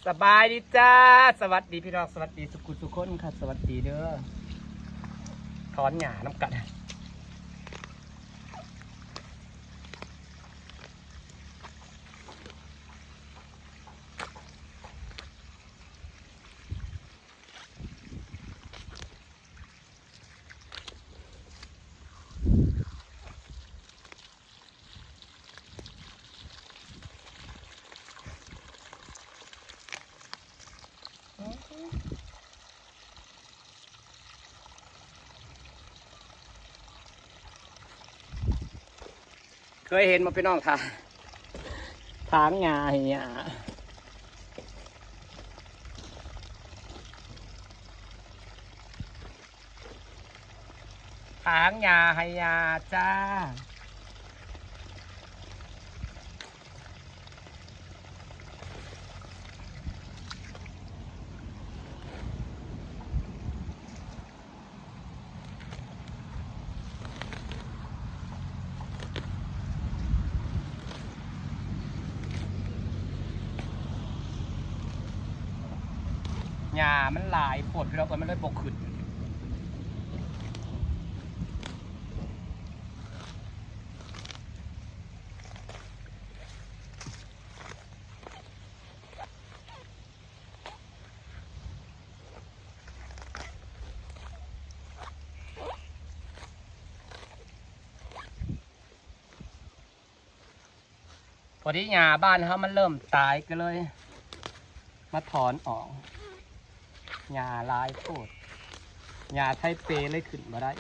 สบายดีจ้าสวัสดีพี่น้องสวัสดีสุขุสุขคนค่ะสวัสดีเด้อถอนหญ้าน้ำกัดเคยเห็นมาพี่น้องค่ะทางหญ้าอย่างเงี้ยทางหญ้าให้หญ้าจ้าหญ้ามันหลายปวดพี่น้องมันเลยบกขึ้นพอที่หญ้าบ้านเขามันเริ่มตายก็เลยมาถอนออกหญ้าลายโคตรหญ้าไทเปเลยขึ้นมาได้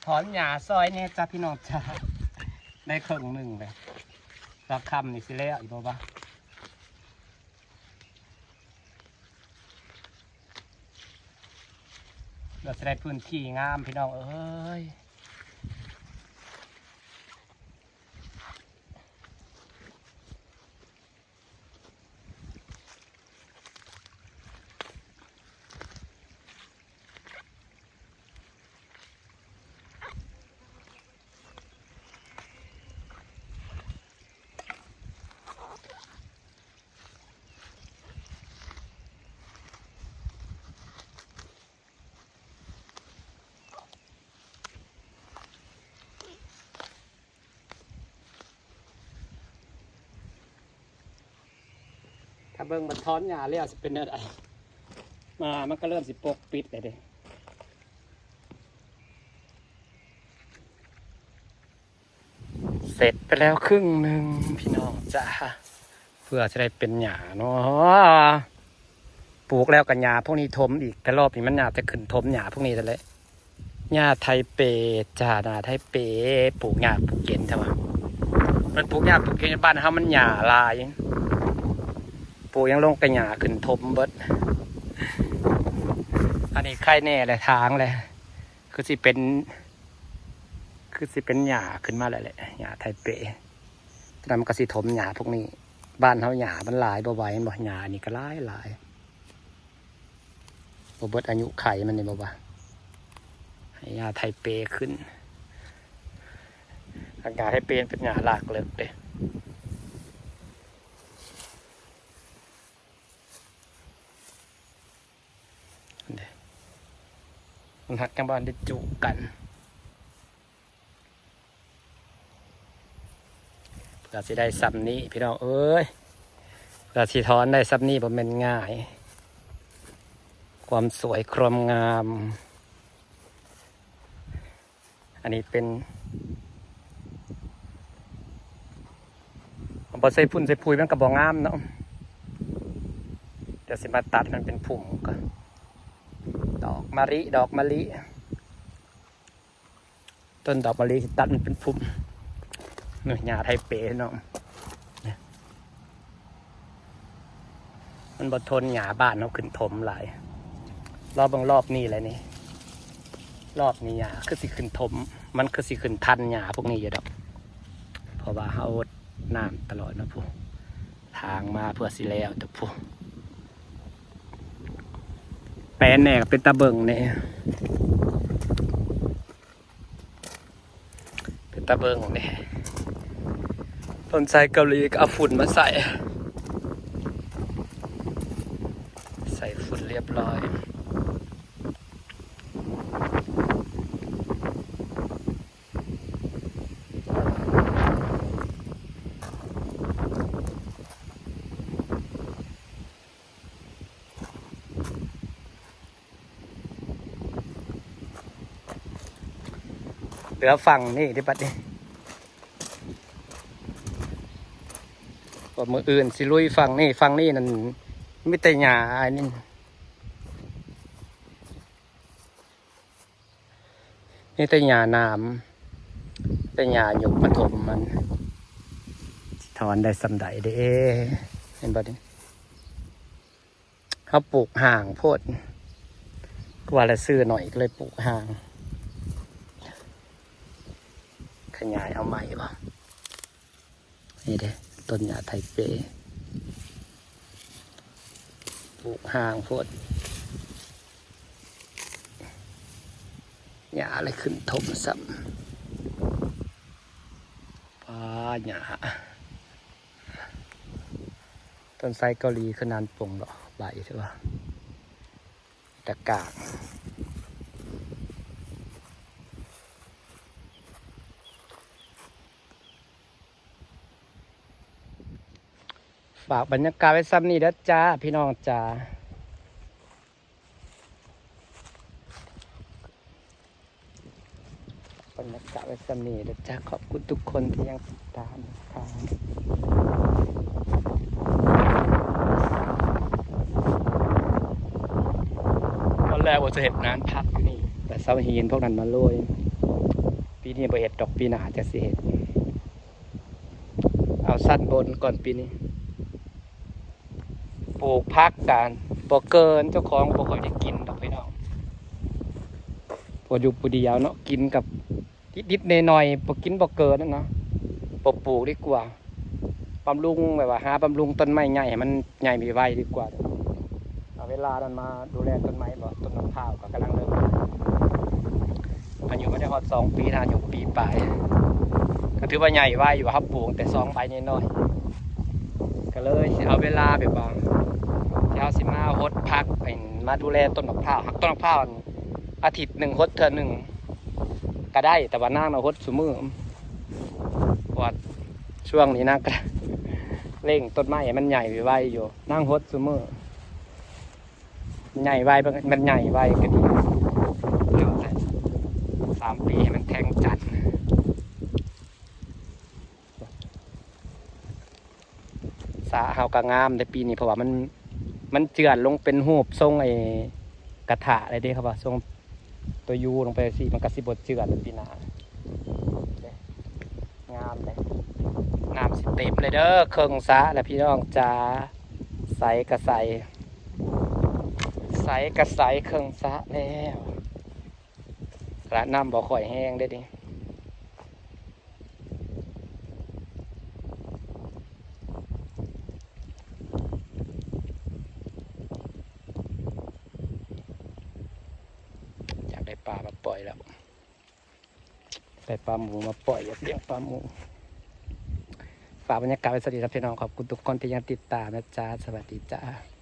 ถอนหญ้าซอยเนี่ยจ้าพี่น้องจ้าได้ครึ่งหนึ่งเลยราคำนี่สิแล้วอีกบ่บ้าเราจะได้พื้นที่งามพี่น้องเอ้ย เบิ่งมันท้อนหญ้าแล้วสิเป็นอะไรมามันก็เริ่มสิปกปิดเลยเด้เสร็จไปแล้วครึ่งหนึ่งพี่น้องจ้าเพื่อจะได้เป็นหญ้าเนาะปลูกแล้วกับหญ้าพวกนี้ทมอีกกระรอบนี้มันหญ้าจะขึ้นทมหญ้าพวกนี้แต่ละหญ้าไทเปจ้าหญ้าไทเปปลูกหญ้าปลูกเย็นใช่ไหมมันปลูกหญ้าปลูกเย็นบ้านเขามันหญ้าลายปลูกยังลงกับหญ้าขึ้นทมเบิดอันนี้ใครแน่เลยทางเลยคือสิเป็นหญ้าขึ้นมาเลยแหละหญ้าไทเปแต่มันก็สิถมหญ้าพวกนี้บ้านเขาหญ้ามันหลายบ่ไหวบ่หญ้านี่ก็หลายบ่เบิดอายุไขมันนี่บ่ว่าให้หญ้าไทเปขึ้นอากาศให้เป็นหญ้าหลากเลิกเด้มันหักกันบ้านได้จุกันเพื่อสิได้ซ้ำนี้พี่น้องเอ้ยเพื่อสิถอนได้ซ้ำนี้บ่แม่นง่ายความสวยความงามอันนี้เป็นบ่ใส่พุ่นใส่พุยมันก็บ่งามเนาะเดี๋ยวสิมาตัดมันเป็นผุ่มก่อนดอกมะลิต้นดอกมะลิตัดมันเป็นพุ่มหน่วยหญ้าไทเปเนาะมันบ่ทนหญ้าบ้านเขาขึ้นถมหลายรอบนี้เลยนี่รอบนี้หญ้าคือสิขึ้นถมมันคือสิขึ้นทันหญ้าพวกนี้อยู่ดอกเพราะว่าเขาน้ำตลอดนะผู้ทางมาเพื่อสิแล้วแต่ผู้แปลนแน่ก็เป็นตาเบิงเนี่ยเป็นตาเบิงเนี่ยต้นไทรเกาหลีก็เอาฝุ่นมาใส่ฝุ่นเรียบร้อยเหลือฝั่งนี่ที่ปัดนี่ว่ามืออื่นสิลุยฝั่งนี่นั่นไม่แต่หญ้าอันนี้นี่แต่หญ้าน้ำแต่หญ้าหยกมาถมมันถอนได้สำใดเด้เห็นบ่ดิเขาปลูกห่างโพดกว่าละซื้อหน่อยก็เลยปลูกห่างขยายเอาใหม่บ่นี่เด้ต้นหญ้าไทเปปลูกห่างโพดหญ้าอะไรขึ้นทมซ้ำหญ้าต้นไทรเกาหลีขนาดปงดอกใบใช่ป่ะตะกางฝากบรรยากาศไว้ซ้ำนี่เด้อจ้าพี่น้องจ้าบรรยากาศไว้ซ้ำนี่เด้อจ้าขอบคุณทุกคนที่ยังติดตามนะครับตอนแรกว่าจะเห็ดนานพักอยู่นี่แต่เสาหินพวกนั้นมาโรยปีนี้บ่เห็ดดอกปีหน้าจะสิเห็ดเอาสั้นบนก่อนปีนี้ปลูกพักกันบ่เกินเจ้าของบ่ค่อยได้กินดอกพี่น้องพออยู่ปูเดียวเนาะกินกับนิดๆหน่อยๆบ่กินบ่เกินนั่นเนาะบ่ปลูกดีกว่าบำรุงแบบว่าหาบำรุงต้นไม้ใหญ่ให้มันใหญ่มีไว้ดีกว่าเอาเวลานั้นมาดูแลต้นไม้บ่ต้นมะพร้าวก็กำลังเริ่มอายุไม่ได้ฮอด2 ปีนะอายุปีปลายก็ถือว่าใหญ่ไว้อยู่ครับปลูกแต่2 ใบน้อยๆก็เลยเอาเวลาแบบว่าที่เอาสิมาฮดพักมาดูแลต้นมะพร้าวหักต้นมะพร้าวอาทิตย์1 ฮดเทื่อ 1ก็ได้แต่ว่านางเราฮดซุมื้อว่าช่วงนี้นะ เร่งต้นไม้ให้มันใหญ่ไวๆอยู่นั่งฮดซุมื้อใหญ่ไวมันใหญ่ไวก็ดีเดี๋ยวแต่3 ปีให้มันแทงจันทร์สาเฮาก็งามในปีนี้เพราะว่ามันเจือนลงเป็นรูปทรงไอ้กระถะอะไรเด้ครับว่าทรงตัวยูลงไปสิมันก็สิบ่เจือนในปีหน้างามเลยน้ำสิเต็มเลยเด้อเครื่องสระแล้วพี่น้องจ๋าใสกระใสกระใสเครื่องสระแล้วกระน้ำบ่ค่อยแห้งได้ดิอยากได้ปลามาปล่อยแล้วได้ปลาหมูมาปล่อยอยากเลี้ยงปลาหมูฝากบรรยากาศไว้สวัสดีครับพี่น้องขอบคุณทุกคนที่ยังติดตามนะจ๊ะสวัสดีจ้า